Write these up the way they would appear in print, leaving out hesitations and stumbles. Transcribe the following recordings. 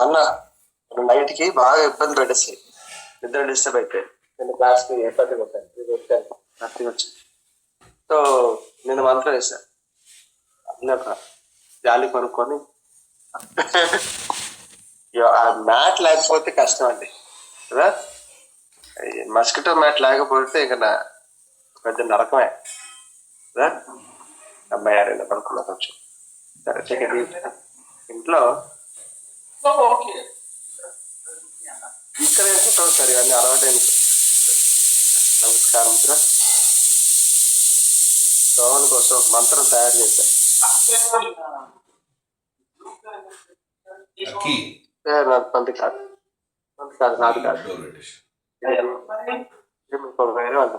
అన్న నైట్ కి బాగా ఇబ్బంది పెట్టేసి నిద్ర డిస్టర్బ్ అయితే నేను క్లాస్ కి ఇబ్బంది కొట్టాను నథింగ్ వచ్చింది. సో నేను మంత్రం వేసాను అన్నీ ఒక జాలి కొనుక్కొని ఆ మ్యాట్ లేకపోతే కష్టం అండి కదా. మస్కిటో మ్యాట్ లేకపోతే ఇక నా పెద్ద నరకమే కదా. అమ్మాయి ఆరైనా పడుకున్నా కొంచెం సరే ఇంట్లో ఇక్కడ ఏంటో సరే అన్ని అలవాటైన. నమస్కారం మిత్ర. దోమల కోసం ఒక మంత్రం తయారు చేశాను. పంది కాదు నాది కాదు వేరే వాళ్ళు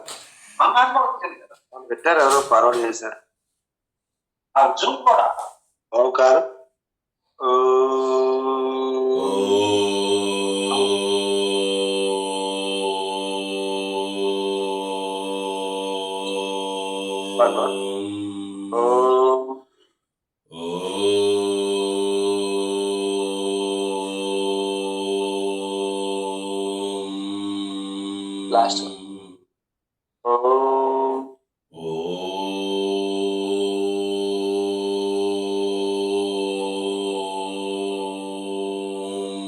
పెట్టారు, ఎవరో ఫార్వర్డ్ చేశారు. ఓంకారం last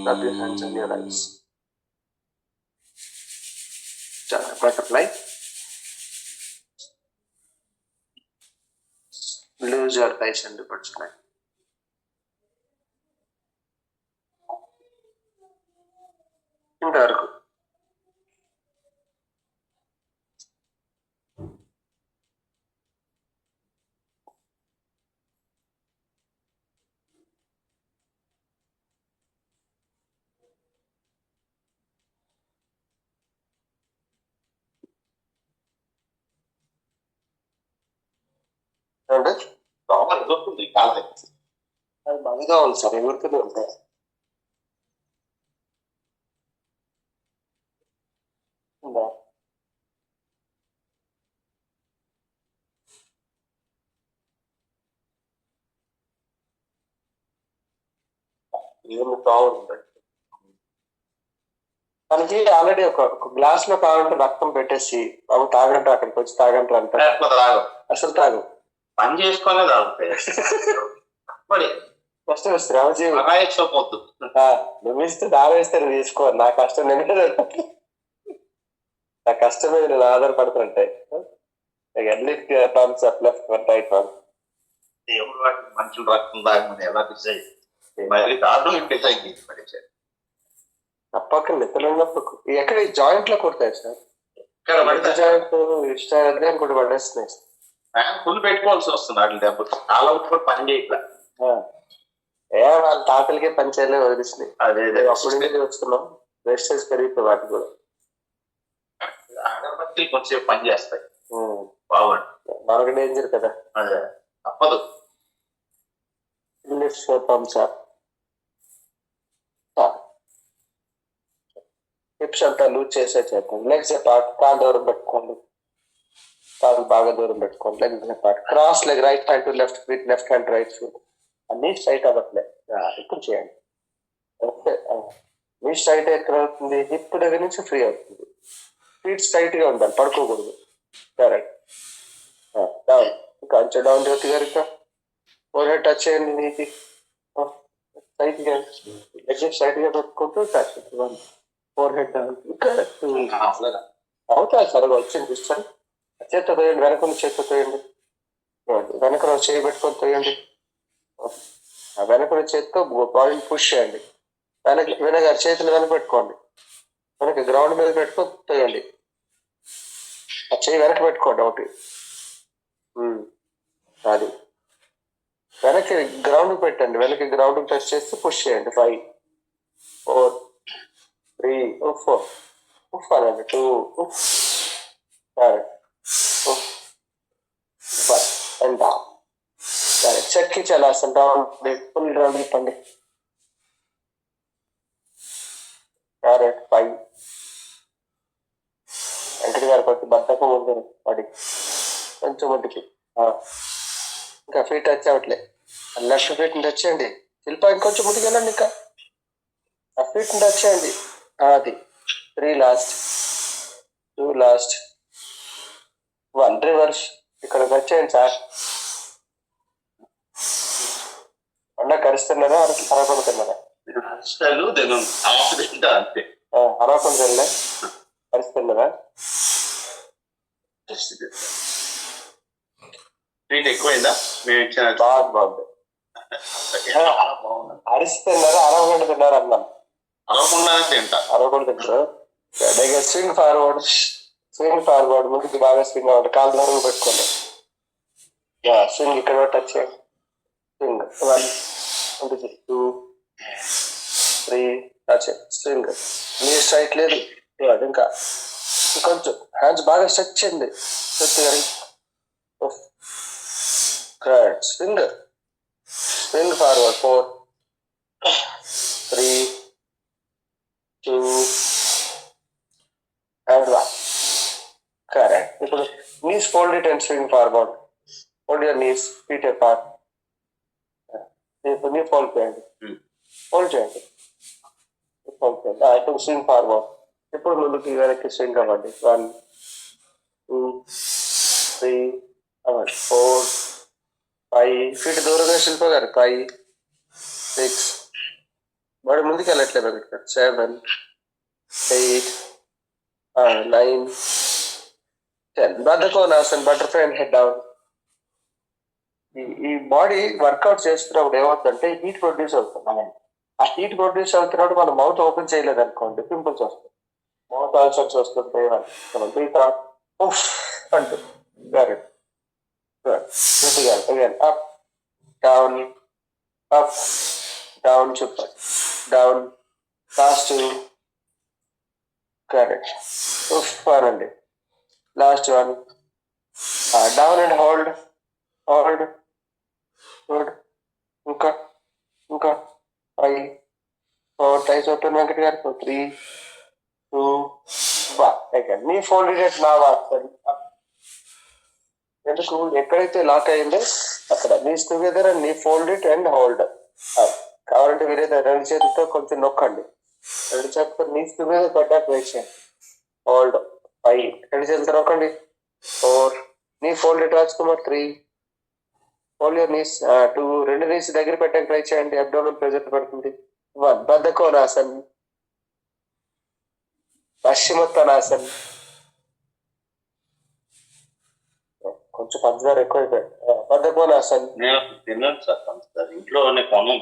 rub your hands on your eyes. Butterfly. Close your eyes and butterfly. ఇంతవరకు అంటే దొరుకుతుంది కాదు, అది బాగా కావాలి సార్. ఎవరికైనా ఉంటాయి మనకి ఆల్రెడీ ఒక గ్లాస్ లో కావాలంటే రక్తం పెట్టేసి బాబు తాగంటే అక్కడికి వచ్చి తాగంటారు అంటే అసలు తాగు పని చేసుకునే కష్టం వస్తుంది. రామజీవి నువ్వు ఇస్తే దాని వేస్తే నువ్వు తీసుకో, నా కష్టం నేను నా కష్టం మీద నేను ఆధారపడుతుంటే thumbs up left right one దేవుడు వాటికి మనుషులు రక్తం తాగమని ఎలా డిసైడ్ మరి దాంట్లో డిసైడ్ చేసి తప్పక నిద్రలో ఉన్నప్పుడు ఎక్కడ జాయింట్ లో కొడతాయి సార్, జాయింట్ ఇష్టం కూడా పడేస్తున్నాయి. ఫుల్ పెట్టుకోవాల్సి వస్తుంది వాటి దెబ్బలు చాలా కూడా పని చేయట్లా. వాళ్ళ తాతలకే పని చేయలే వదిలిస్తున్నాయి. అదే అప్పుడు వస్తున్నాం రెస్టెన్స్ పెరిగిపోయి వాటి కూడా అగరబత్తి కొంచెం పని చేస్తాయి. బాగుంది, మరొక డేంజర్ కదా. అదే తప్పదు. హిప్స్ అంతా లూజ్ చేసే చేద్దాం. లెగ్స్ పార్ట్ కాలు దూరం పెట్టుకోండి, కాలు బాగా దూరం పెట్టుకోండి. Legs part cross leg, right hand to left feet, left hand right feet. అన్ని స్ట్రైట్ అవ్వట్లే, ఇప్పుడు చేయండి. ఓకే, మీ స్ట్రైట్ ఎక్కడ అవుతుంది? హిప్ దగ్గర నుంచి ఫ్రీ అవుతుంది. ఫీట్ స్ట్రైట్ గా ఉండాలి, పడుకోకూడదు. కరెక్ట్. డౌన్, కొంచెం డౌన్ జ్యోతి గారు. ఫోర్ హెడ్ టచ్ చేయండి. నీటి స్ట్రైట్ గా లెగ్ స్ట్రైట్ గా పెట్టుకుంటూ టచ్. ఫోర్ హెడ్ అవుతాయి సరిగా వచ్చింది. చూస్తాను చేత్తో తోయండి, వెనక చేత్తో తోయండి. వెనక చేయి పెట్టుకొని తోయండి. వెనక చేత్తో బాడీని పుష్ చేయండి. వెనక చేతులు వెనక పెట్టుకోండి, వెనక గ్రౌండ్ మీద పెట్టుకొని తోయండి. ఆ చేయి వెనక పెట్టుకోండి ఒకటి. అది వెనక్కి గ్రౌండ్ పెట్టండి, వెనక్కి గ్రౌండ్ టచ్ చేస్తే పుష్ చేయండి. 5 4 3 4 అనండి. 2 1 డౌన్. సరే, చెక్కి చలాసం డౌన్, ఫుల్ రౌండ్ చెప్పండి. కరెక్ట్. 5 వెంకట గారు కొద్ది బద్దకం ఉంది పడి కొంచెం ఒడ్డుకి. ఇంకా ఫీట్ టచ్ అవ్వట్లే, లెఫ్ట్ ఫీట్ టచ్ చేయండి. శిల్ప ఇంకొంచెం ముందుకెళ్ళండి, ఇంకా ఆ ఫీట్ టచ్ చేయండి. అది 3 లాస్ట్, 2 లాస్ట్, 1 రివర్స్. ఇక్కడ టచ్ చేయండి సార్. అన్న కరుస్తున్నారా, అరకొడుతున్నారా? అరవకుండా కరుస్తున్నారా? ఎక్కువైందా? మేము ఇచ్చిన బాగుంది. అరిస్తున్నారా, అరవకుండా తిన్నారా అన్నాం. అరవకుండానే తింటా. అరవకుండా తింటారు. స్వింగ్ ఫార్వర్డ్, స్వింగ్ ఫార్వర్డ్, ముందుకు బాగా స్వింగ్ అవ్వండి. కాలు దూరం పెట్టుకోండి. స్వింగ్ ఇక్కడ టచ్ చేయండి. Swing 1, 2, 3 touch swing. Knee straight లేదు ఇంకా కొంచెం హ్యాండ్స్ బాగా స్ట్రెచ్ చేయండి. Swing, swing forward 4, 3, 2 and 1. Correct. ఇప్పుడు knees fold it and swing forward. Fold your knees, feet apart. ఇప్పుడు నీ ఫోల్డ్ చేయండి, ఫోల్డ్ చేయండి, ఫోల్డ్ చేయండి. ఇప్పుడు స్వింగ్ ఫార్వర్డ్. ఇప్పుడు ముందుకి వెనక్కి స్వింగ్ అవ్వండి. 1, 2, 3 అవ్వండి. 4, 5 ఫీట్ దూరంగా శిల్ప గారు. 5, 6 వాడు ముందుకు వెళ్ళట్లేదు. 7, 8, 9, 10. బద్ధకోనాసన్, బటర్ఫ్లై అండ్ హెడ్ డౌన్. ఈ బాడీ వర్కౌట్ చేస్తున్నప్పుడు ఏమవుతుందంటే హీట్ ప్రొడ్యూస్ అవుతుంది. ఆ హీట్ ప్రొడ్యూస్ అవుతున్నప్పుడు మనం మౌత్ ఓపెన్ చేయలేదు అనుకోండి, పింపుల్స్ వస్తాయి, మౌత్ ఆల్సర్స్ వస్తుంటాయి. అంటూ అప్ డౌన్, అప్ డౌన్, చెప్పండి డౌన్, లాస్ట్ కరెక్ట్. అనండి. Last 1 down and hold, hold, hold. ఇంకా ఇంకా 5, 4 టైస్ ఓపెన్ వెంకట గారు. 3, 2 1. నీ ఫోల్డెడ్ నా వాడుతుంది. ఎందుకు ఎక్కడైతే లాక్ అయిందో అక్కడ knees together and knee fold it and hold. కావాలంటే వేరే 2 చేతులతో కొంచెం నొక్కండి. 2 చేతులతో నీస్ టుగెదర్ పడ్డాక వెయిట్ చేయండి. హోల్డ్ 5, 2 చేతులతో నొక్కండి. 4, knee fold it Raj Kumar. 3, fold your knees. 2, 2 knees దగ్గర పెట్టాక ట్రై చేయండి. అబ్డోమినల్ ప్రెజర్ పడుతుంది. 1 బద్ధకోనాసన్, పశ్చిమోత్తానాసన్. కొంచెం పంచదార ఎక్కువైపోయాయి. బద్ధకోనాసన్. నేను తిన్నాను సార్ పంచదార, ఇంట్లోనే కొనం.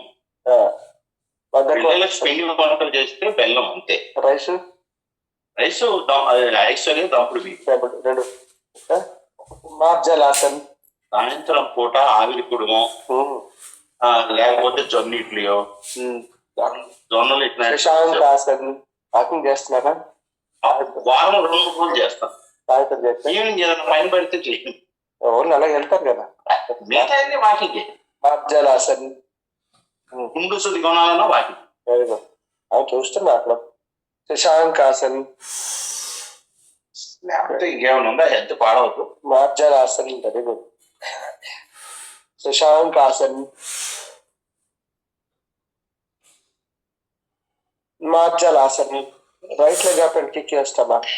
పిండి వంటలు చేస్తే బెల్లం అంతే. రైస్, రైస్ యాక్చువల్లీ దంపుడు బియ్యం. 2 మార్జలాసన్. సాయంత్రం పూట ఆవిరి కుడుము, లేకపోతే జొన్న ఇడ్లీయో, జొన్నలు ఇట్లా. శశాంకాసన్. వాకింగ్ చేస్తున్నారా? వారం 2 రోజులు చేస్తాను. సాయంత్రం చేస్తాను. ఈవినింగ్ ఏదైనా పైన పడితే చేయండి. వాళ్ళు అలాగే వెళ్తారు కదా. మిగతా వాకింగ్. మార్జలాసన్. కుండు సుది కొనాలన్నా వాకింగ్. Very good. అవి చూస్తున్నా అట్లా. శశాంకాసన్. లేకపోతే ఇంకేమైనా ఉందా హెల్త్ పాడవద్దు. Marjalasan. Very good. Shashankasan, Marjalasan. Right leg up and kick your stomach.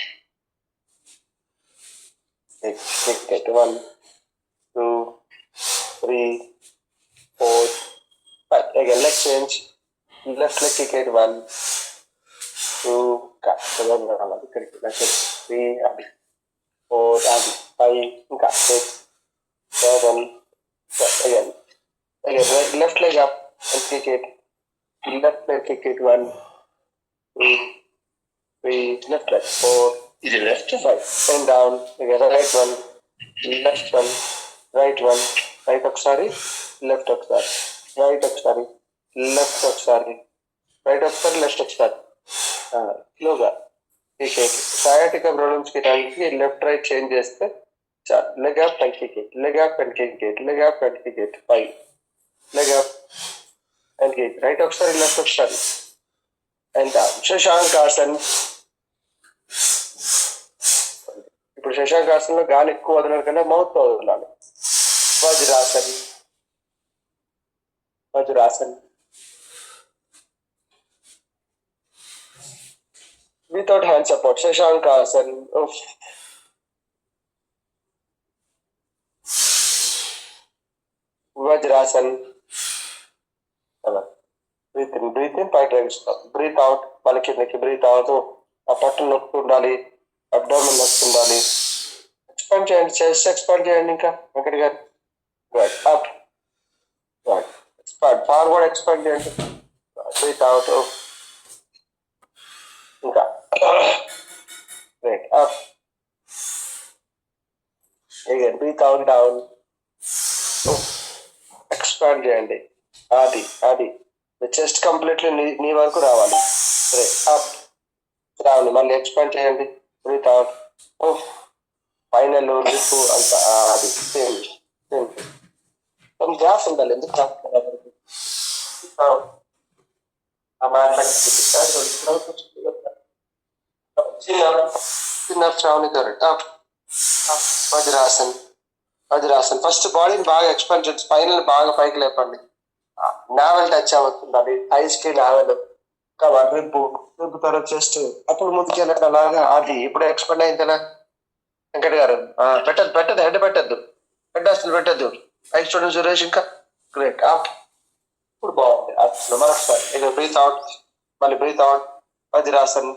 1, 2, 3, 4, 5. Again, leg change. Left leg kick it. 1, 2, 3, 4, 5, 6, 7. Again, right, left leg up and kick it. Left leg kick it. 1, 2, 3. Left leg 4. Is it left? 5. And down. Again, right 1, left 1, right 1. Right ఒకసారి, left ఒకసారి, right ఒకసారి, left ఒకసారి, right ఒకసారి, left ఒకసారి. స్లోగా sciatica problems కి టైంకి left right change చేస్తే చాలు. Leg up and kick it, leg up and kick it, leg up and kick it. 5, leg up and kick. Right ఒకసారి, లెఫ్ట్ ఒకసారి, అండ్ డౌన్. శశాంకాసన్. ఇప్పుడు శశాంకాసన్లో గాలి ఎక్కువ వదలాలి కన్నా మౌత్ వదలాలి. Vajrasan, Vajrasan. Without hand support. Shashankasan. Oof. Vajrasan. Breathe in, పై డ్రైవ్ stop. Breathe out, మళ్ళీ కిందకి breathe out. ఆ పట్టు నొక్కి ఉండాలి, అబ్డామిన్ నొక్కి ఉండాలి. ఎక్స్పాండ్ చేయండి, చెస్ట్ ఎక్స్పాండ్ చేయండి ఇంకా Venkata garu. Good up, good expand forward expand చేయండి. బ్రీత్ అవుట్, ఇంకా right up again breathe out down, expand చేయండి. అది చెస్ట్ కంప్లీట్లీ నీ వరకు రావాలి. అప్ రావాలి, మళ్ళీ ఎక్స్పాండ్ చేయండి. బ్రీత్ అవుట్, ఫైనల్ లిప్ అంత అది సేమ్ సేమ్. కొన్ని గ్యాస్ ఉండాలి, ఎందుకు చిన్న శ్రావణి గారు వజ్రాసన్. వజ్రాసన్ ఫస్ట్ బాడీని బాగా ఎక్స్పాండ్ చేసి స్పైనల్ బాగా పైకి లేపండి. నావెల్ టచ్ అవుతుండాలి, ఐస్ కి నావెల్ రిబ్బు రిబ్బు తర్వాత చెస్ట్, అప్పుడు ముందుకు వెళ్ళడం అలాగా. అది ఇప్పుడు ఎక్స్పాండ్ అయిందా వెంకట గారు? పెట్టద్దు హెడ్ పెట్టద్దు, హెడ్ అసలు పెట్టద్దు. పైకి చూడండి సురేష్, ఇంకా గ్రేట్ అప్. ఇప్పుడు బాగుంది. అసలు మరొకసారి ఇది బ్రీత్ అవుట్, మళ్ళీ breath out. Vajrasan,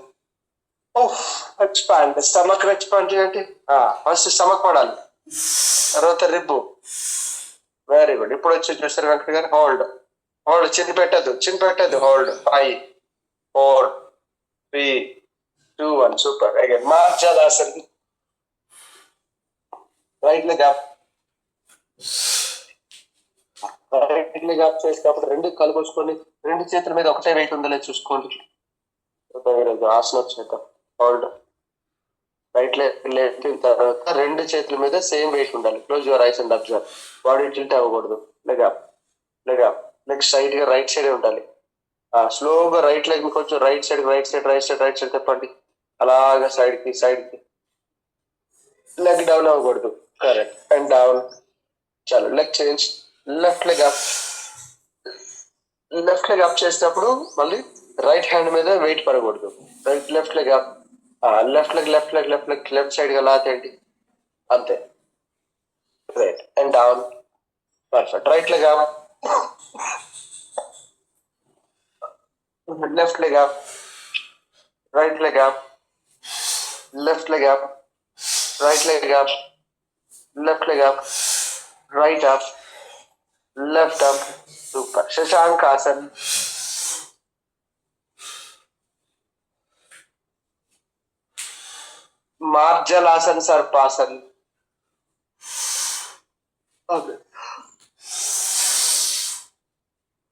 expand stomach expand చేయండి. ఫస్ట్ స్టమక్ పడాలి, తర్వాత రిబ్బు. Very good. ఇప్పుడు వచ్చి చూస్తారు వెంకట గారు, హోల్డ్ హోల్డ్, చిన్న పెట్టద్దు hold. 5 4 3 2 1 super. Again Marjalasan. Right leg up, right leg up చేసేటప్పుడు రెండు కలుపుకొని రెండు చేతుల మీద ఒకటే వెయిట్ ఉందో లేదు చూసుకోండి. ఆసన వచ్చేద్దాం. హోల్డ్, రైట్ లెగ్ లేపిన తర్వాత రెండు చేతుల మీద సేమ్ వెయిట్ ఉండాలి. Close your eyes and observe. Body tilt అవ్వకూడదు. Leg up, leg up, leg straight గా రైట్ సైడ్ ఉండాలి. స్లోగా రైట్ లెగ్ కొంచెం రైట్ సైడ్ తిప్పండి. అలాగా సైడ్ కి లెగ్ డౌన్ అవ్వకూడదు. Correct, and down. చాలు, leg change. Left leg up చేసేటప్పుడు మళ్ళీ రైట్ హ్యాండ్ మీద వెయిట్ పడకూడదు. Left leg up, left side గా లాతేంటి అంతే. Right and down. Perfect. Right leg up, left leg up, right leg up, left leg up, right leg up, left leg up, right up, left up. Super. Shashankasan. Marjalasan, Sarpasan.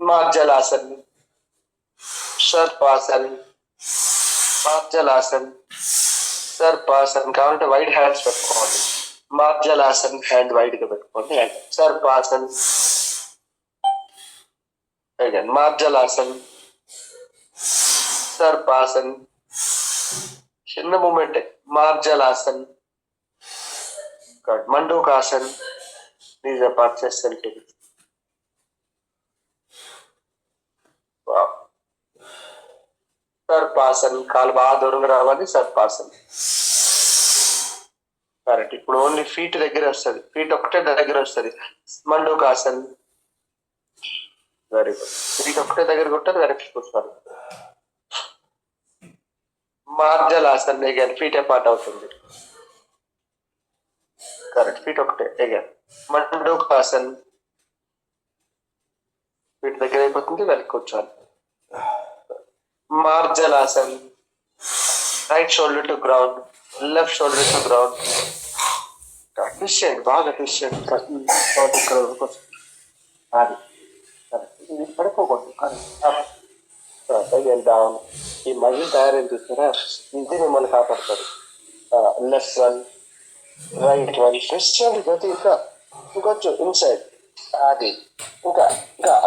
Marjalasan, Sarpasan, Marjalasan, Sarpasan. కావాలంటే wide hands పెట్టుకోండి. మార్జలాసన్ hand wide గా పెట్టుకోండి. సర్పాసన్, మార్జలాసన్, సర్పాసన్. చిన్న moment. Marjalasan, Mandukasan. These are parts Sarpasan. కాలు బాగా దూరంగా రావాలి. Sarpasan. Correct. ఇప్పుడు ఓన్లీ ఫీట్ దగ్గర వస్తుంది, ఫీట్ ఒకటే దగ్గర వస్తుంది. మండూకాసన్. Very good. ఫీట్ ఒకటే దగ్గర కొట్టారు, వెనక్కి కూర్చోవాలి. మార్జలాసన్. అగైన్ ఫీట్ పార్ట్ అవుతుంది. కరెక్ట్, ఫీట్ ఒకటే. అగైన్ మండూకాసన్. ఫీట్ దగ్గర అయిపోతుంది, వెనక్కి కూర్చోవాలి. Marjalasan. Right shoulder to ground, left shoulder to ground. Twist చేయండి, బాగా ట్విస్ట్ చేయండి. అది ఇది పడిపోకూడదు. డౌన్. ఈ మజిల్ తయారైంది చూస్తారా, ఇది మిమ్మల్ని కాపాడుతుంది. Left one, right one. Twist చేయండి ప్రతి ఇంకొచ్చు ఇన్సైడ్. అది ఇంకా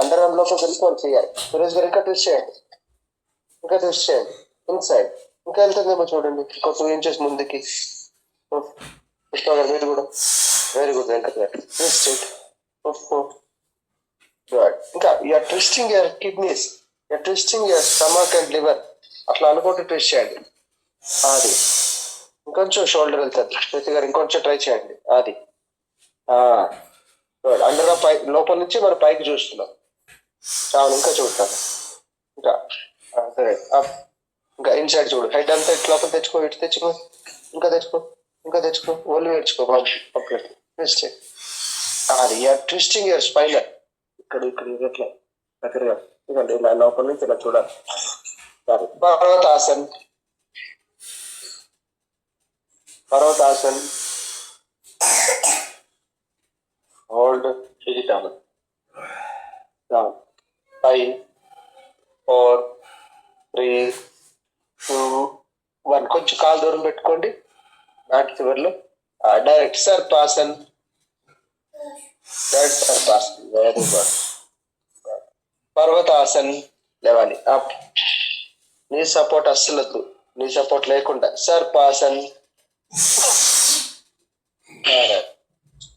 అండర్ ఆర్మ్ లోకి వెళ్ళిపోవాలి చేయాలి. సురేష్ గారు ఇంకా ట్విస్ట్ చేయండి, ఇన్సైడ్. ఇంకా వెళ్తుందేమో చూడండి, ఇంకో 2 inches ముందుకి. పుష్ప గారు మీరు కూడా. Very good Venkat garu. Twist it. Good. ఇంకా you're twisting your kidneys, you're twisting your stomach and liver. అట్లా అనుకుంటూ ట్విస్ట్ చేయండి. అది ఇంకొంచెం షోల్డర్ వెళ్తుంది శృతి గారు, ఇంకొంచెం ట్రై చేయండి. అది అండర్ పై లోపల నుంచి మనం పైకి చూస్తున్నాం. చాలు, ఇంకా చూస్తాను. ఇంకా సరే, ఇంకా ఇన్సైడ్ చూడు. హెడ్ అంతా ఇటు లోపల తెచ్చుకో, ఇటు తెచ్చుకో, ఇంకా తెచ్చుకో, ఇంకా తెచ్చుకో, ఒళ్ళు నేర్చుకో. ట్విస్ట్ అది ట్విస్టింగ్ యువర్ స్పైనర్. ఇక్కడ ఇక్కడ ఇట్లా దగ్గరగా ఇదండి, ఇలా లోపల నుంచి ఇలా చూడాలి. సరే, పర్వతాసన్. పర్వతాసన్. హోల్డ్, ఇది డౌన్ డౌన్. 5 4 3 2 1. కొంచెం కాలు దూరం పెట్టుకోండి నాటి చివరిలో. Direct Sarpasan. Direct Sarpasan. Very good. Parvatasan. లేవాలి, అప్. నీ సపోర్ట్ అస్సలు, నీ సపోర్ట్ లేకుండా సర్పాసన్.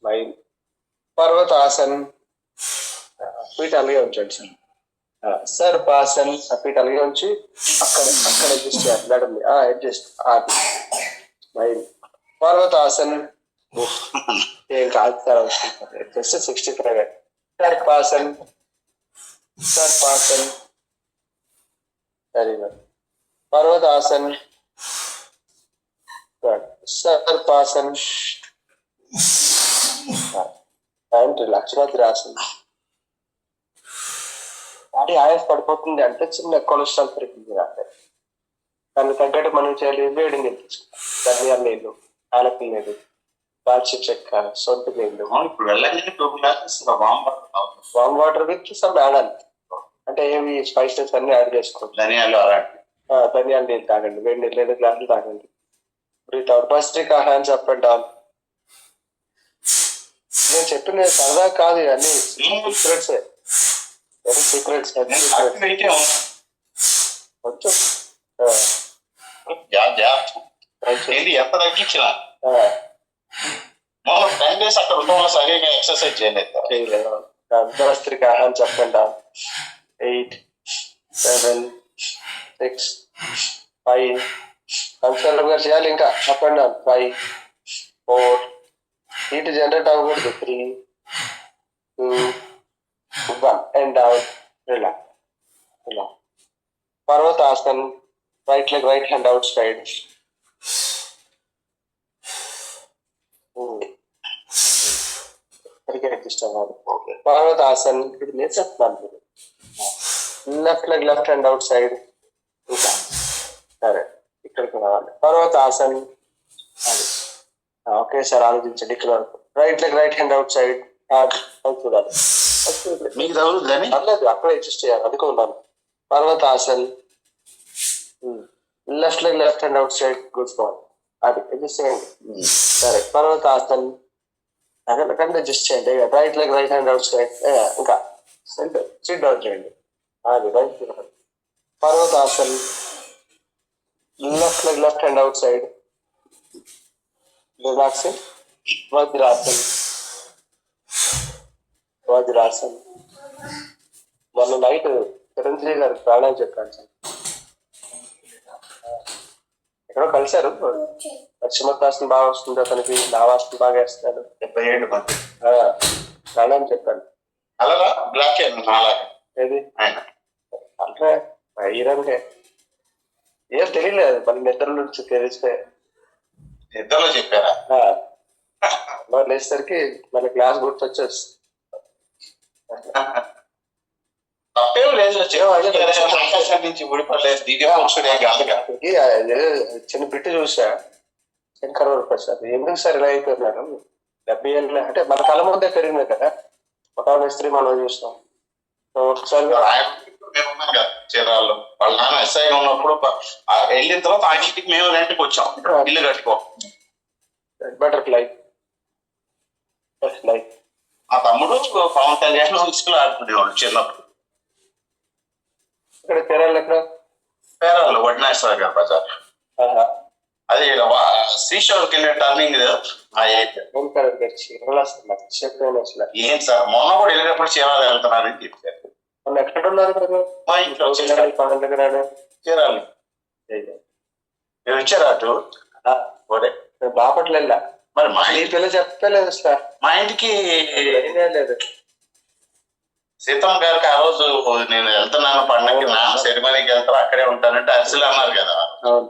మైండ్. పర్వతాసన్. ఫీట్ అలాగే ఉంచండి సార్. సర్పాసన్. ఫీట్ అలాగే ఉంచి అక్కడ అక్కడ అడ్జస్ట్ చేయాలి. నడుంది అడ్జస్ట్. మైండ్. పర్వతాసన్. ఏం కాదు sir, just 65. Sarpasan. Sarpasan. Very good. Parvatasan. Sarpasan. And relax. Vajrasan. Body ఆయాస పడిపోతుంది అంటే చిన్న కొలెస్ట్రాల్ పెరిగింది అంటే దాన్ని తగ్గట్టు మనం చేయాలి. వేడి నీళ్ళు తీసుకోవాలి, ధనియాల నీళ్ళు, యాలకుల నీళ్ళు, దాల్చిన చెక్క, సొంటి నీళ్ళు. ఇప్పుడు వెళ్ళండి 2 glasses warm water with some add అని, అంటే ఏవి స్పైసెస్ అన్ని యాడ్ చేసుకోండి. ధనియాలు అలాంటి ధనియాల నీళ్ళు తాగండి, వేడి నీళ్ళు 2 గ్లాసులు తాగండి. Breath out. Bhastrika, hands up and down. నేను చెప్పిన సరదా కాదు, అన్ని సీక్రెట్స్. Very secrets. కొంచెం ఎంత తగ్గించిన 10 days అక్కడ ఉండడం వల్ల సరిగా ఎక్సర్సైజ్ చేయలేదు. Bhastrika, hands up and down. 8 7 6 5. Consultant గారు చేయాలి ఇంకా. Up and down. 5 4. Heat generate అవ్వకూడదు. 3 2 1. And down. Relax. Relax. Parvatasan. Right leg, right hand outside. Adjust అవ్వాలి. పర్వతాసన్. ఇది నేను చెప్తాను. Left leg, left hand outside. ఇంకా సరే, ఇక్కడికి రావాలి. పర్వతాసన్. అది ఒకేసారి ఆలోచించండి ఇక్కడ వరకు. Right leg, right hand outside. చూడాలి. మీకు తగులుతుందని పర్లేదు, అక్కడే అడ్జస్ట్ చేయాలి. అందుకున్నాను. Parvatasan. Left leg, left hand outside. Good ball. అది అడ్జస్ట్ చేయండి. సరే, పర్వతాసన్. అక్కడ అడ్జస్ట్ చేయండి. Right leg, right hand outside. ఇంకా సెంటర్ సిట్ డౌన్ చేయండి. అది right. Parvatasan. Left leg, left hand outside. Relaxing. Vajrasan. Vajrasan. మొన్న నైట్ చిరంజీవి గారు ప్రాణాలు చెప్పాను సార్. ఎక్కడో కలిశారు. పశ్చిమకాశం బాగా వస్తుంది అతనికి, లావాసం బాగా వేస్తాడు. 77 మంది ప్రాణాలు చెప్పాను. అలాగా బ్లాక్ అలాగా ఏది అంటే హీరోకే ఏం తెలియలేదు. మన నిద్ర నుంచి తెలిస్తే నిద్రలో చెప్పారా? లేచేసరికి మన క్లాస్ గుర్తొచ్చేసి తప్పేం లేదు. ఆకాశం నుంచి ఊడిపడలేదు, దిగే పురుషుడే కాదుగా. చిన్న బిట్టు చూసా. శంకర్ ప్రసాద్ ఎందుకు సార్ ఇలా అయిపోయినారు? 70 ఏళ్ళు అంటే మన కళ ముందే పెరిగింది కదా. ఒక మిస్త్రీ మనం చూస్తాం. ఒకసారి మేము ఉన్నాం కదా చీరాల్లో, వాళ్ళ నాన్న ఎస్ఐగా ఉన్నప్పుడు వెళ్ళిన తర్వాత ఆ ఇంటికి మేము రెంట్కి వచ్చాం, ఇల్లు కట్టుకో. బటర్ఫ్లై. మా తమ్ముడు పవన్ కళ్యాణ్ స్కూల్ ఆడుకునేవాడు చిన్నప్పుడు. ఇక్కడ కేరళ పేరాలు వడ్నాశ్వర గారి బజార్. అది శ్రీశోర్కి వెళ్ళే టర్నింగ్. ఏం సార్ మొన్న కూడా వెళ్ళినప్పుడు చీరాలు వెళ్తున్నారని చెప్పారు. ఎక్కడ ఉన్నారు మా ఇంట్లో చీరాలు. మీరు వచ్చారా అటు ఒరే బాపట్ల వెళ్ళా. మరి మా ఈ పిల్ల చెప్పలేదు సార్, మా ఇంటికి లేదు. సీతమ్మ గారికి ఆ రోజు నేను వెళ్తున్నాను పండగకి నా సెరిమనీకి వెళ్తాను అక్కడే ఉంటానంటే అరిసెలు అన్నారు కదా. అవును.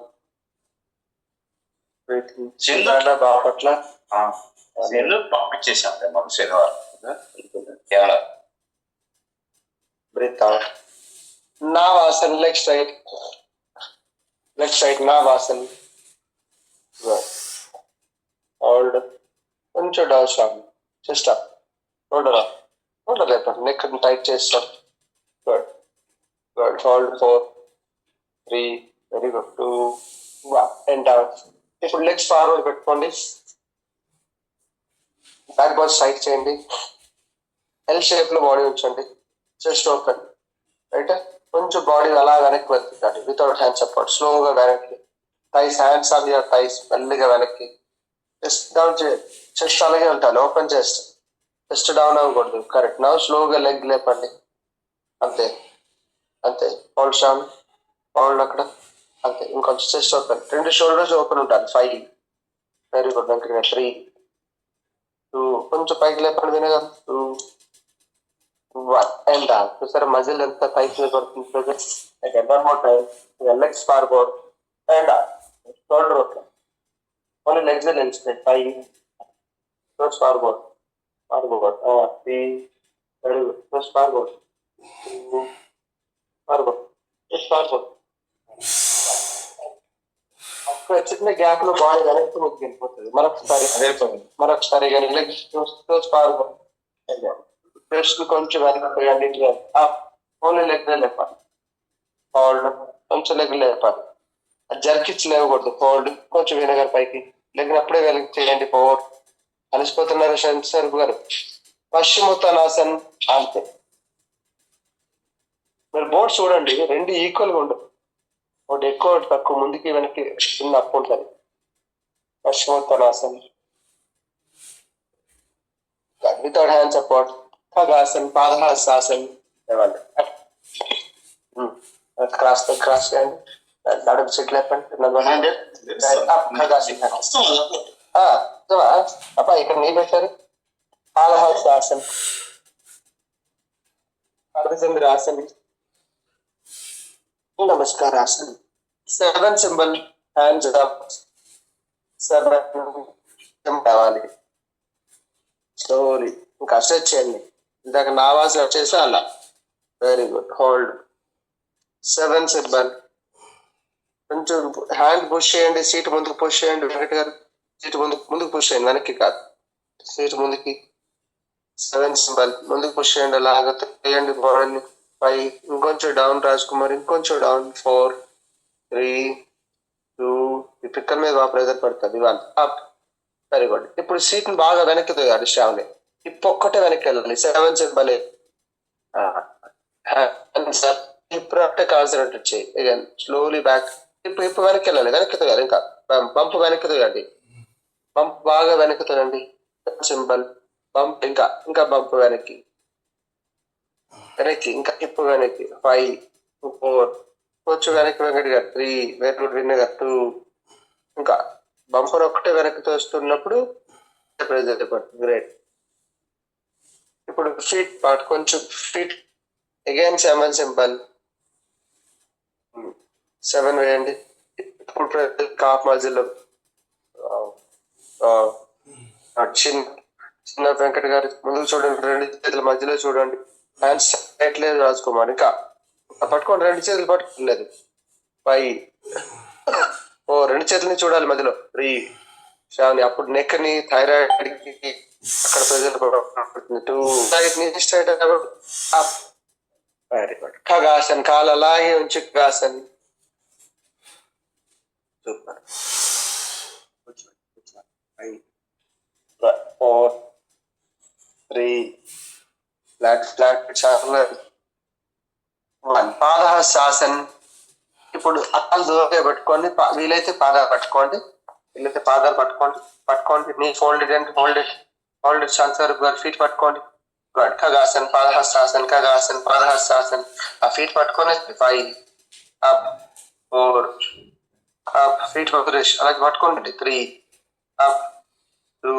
సింధు బాపట్ల సింధు పంపించేసాం మాకు శనివారం కేరళ. Breath out. నా వాసన్ లెగ్ స్ట్రైట్, లెగ్ స్ట్రైట్, నా వాసన్ హోల్డ్, కొంచెం down stop, chest up, shoulder up, shoulder లేపండి, నెక్ టైట్ చేస్తాం. Good good. Hold 4 3, very good, 2 1 and down. ఇప్పుడు లెగ్స్ ఫార్వర్డ్ పెట్టుకోండి, బ్యాక్ బోన్ స్ట్రైట్ చేయండి, ఎల్ షేప్ లో బాడీ ఉంచండి, చెస్ట్ ఓపెన్, రైట్. కొంచెం బాడీ అలా వెనక్కి వెళ్తుంది, వితౌట్ హ్యాండ్ సపోర్ట్, స్లోగా వెనక్కి. Thighs, hands on your thighs, మెల్లిగా వెనక్కి. చెస్ట్ డౌన్ చేయండి, చెస్ట్ అలాగే ఉంటాను, ఓపెన్ చెస్ట్, చెస్ట్ డౌన్ అవ్వకూడదు. కరెక్ట్. నౌ స్లోగా లెగ్ లేపండి, అంతే అంతే. హోల్డ్ డౌన్, హోల్డ్ అక్కడ, అంతే. ఇంకొంచెం చెస్ట్ ఓపెన్, 2 షోల్డర్స్ ఓపెన్ ఉంటాను. 5, వెరీ గుడ్. వెంకటగా 3 2, కొంచెం పైకి లేపండి వినగా, 2 1 అండ్ డౌన్. చూసారా మజిల్ ఎంత పైకి పడుతుంది. One more time, legs forward and shoulder open, only legs నిలిచిపోయి 5 shoulders forward, forward 3, very good. Shoulders forward, 2 forward, shoulders forward. చిన్న గ్యాప్ లో బాడీ వెనక్కి మీకు వెళ్ళిపోతుంది. మరొకసారి కానీ లెగ్స్ ఫార్వర్డ్, చెస్ట్ కొంచెం వెనక్కి పోయండి, ఓన్లీ లెగ్ లేపాలి. హోల్డ్, కొంచెం లెగ్ లేపాలి, జర్కిచ్ లేవకూడదు. హోల్డ్, కొంచెం వినగర్ పైకి, లెగ్ అప్పుడే వెనక్కి చేయండి. 4, అలసిపోతున్నారు సర్పు గారు. పశ్చిమోత్తానాసన్, అంతే. మీరు బోర్డు చూడండి, 2 ఈక్వల్ గా ఉండవు, ఒకటి ఎక్కువ ఒకటి తక్కువ, ముందుకి వెనక్కి చిన్న అప్పు ఉంటుంది. Paschimottanasan, without hand support. Khagasan, Padahasasan, cross cross చేయండి, నడుము సెట్ లేపండి. అప్ప ఇక్కడ నీ పెట్టారు. Padahasasan, Ardhachandrasan, Namaskarasan. 7 symbol, hands up, 7 కావాలి. స్లోలీ ఇంకా స్ట్రెచ్ చేయండి. ఇందాక నావాస్ వచ్చేసి అలా, వెరీ గుడ్. Hold, 7 symbol. కొంచెం హ్యాండ్ పుష్ చేయండి, సీట్ ముందుకు పుష్ చేయండి. వెంకట గారు సీట్ ముందుకు పుష్ చేయండి, వెనక్కి కాదు, సీట్ ముందుకి. 7 సింబల్, ముందుకు పుష్ చేయండి, అలాగ చేయండి బాడీని. 5, ఇంకొంచెం డౌన్ రాజ్కుమార్, ఇంకొంచెం డౌన్. 4 3 2, ఈ పిక్కల మీద ప్రెజర్ పడుతుంది. 1 అప్, వెరీ గుడ్. ఇప్పుడు సీట్ ని బాగా వెనక్కి తోయాలి, శ్రావణి. హిప్ ఒక్కటే వెనక్కి వెళ్ళాలి. 7 సింబల్. ఇప్పుడు అంటే కాన్సన్ట్రేట్ చేయి. Again slowly back. ఇప్పుడు వెనక్కి వెళ్ళాలి, వెనక్కి తోయాలి. ఇంకా బంప్ వెనక్కి తోయండి, బంప్ బాగా వెనక్కి తోయండి. సింబల్, బంప్, ఇంకా ఇంకా బంప్ వెనక్కి వెనక్కి, ఇంకా హిప్ వెనక్కి. 5 4, కొంచెం వెనక్కి వెంకటి గారు. 3, వెరీ గుడ్ విన్నర్ గారు. 2, ఇంకా బంపర్ ఒక్కటే వెనక్కి తోస్తున్నప్పుడు ప్రెజర్ పడుతుంది. గ్రేట్. ఇప్పుడు ఫీట్ పార్ట్, కొంచెం ఫీట్ అగైన్ 7 సింబల్. 7 వేయండి. ఇప్పుడు కాఫ్ మజిల్, చిన్న వెంకట గారి ముందుకు చూడండి, 2 చేతుల మధ్యలో చూడండి. హ్యాండ్స్ టైట్ లేదు రాజకుమార్, ఇంకా పట్టుకోండి, 2 చేతులు పట్టుకోలేదు. 5 4, 2 చేతులని చూడాలి మధ్యలో. 3 7, అప్పుడు నెక్ ని, థైరాయిడ్ అక్కడ ప్రెజర్ పడుతుంది. 2 స్ట్రైట్ అప్, వెరీ గుడ్. ఖగాసన్, కాలు అలాగే ఉంచి ఖగాసన్, సూపర్. 4 3, ఫ్లాట్ ఫ్లాట్ చాలా. 1 పాదహాసాసన్. ఇప్పుడు అక్కలు దూరంగా పెట్టుకోండి, వీలైతే పాదాలు పట్టుకోండి, వీలైతే పాదాలు పట్టుకోండి. నీ ఫోల్డెడ్ అండ్ హోల్డెడ్ శాంతర్ గారు ఫీట్ పట్టుకోండి. గుడ్. ఖగాసన్, పాదహస్తాసన్, ఖగాసన్, పాదహస్తాసన్. ఆ ఫీట్ పట్టుకొని 5 అప్, 4 అప్ ఫీట్ వదిలేసి అలా పట్టుకోండి 3 అప్ 2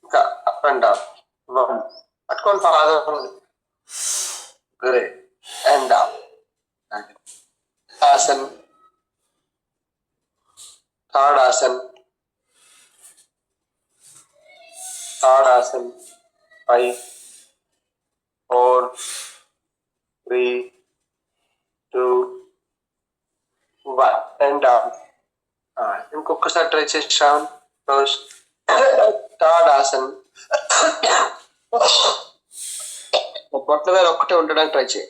ఇంకా అప్ అండ్ డౌన్ 1 పట్టుకోండి పాదం గ్రేట్ అండ్ డౌన్ ఆసన్ థర్డ్ ఆసన్ 5 4 3 2 1 అండ్ డౌన్ ఇంకొకసారి ట్రై చేసాం థర్డ్ ఆసన్ బొట్ల వేలు ఒక్కటే ఉండడానికి ట్రై చేయి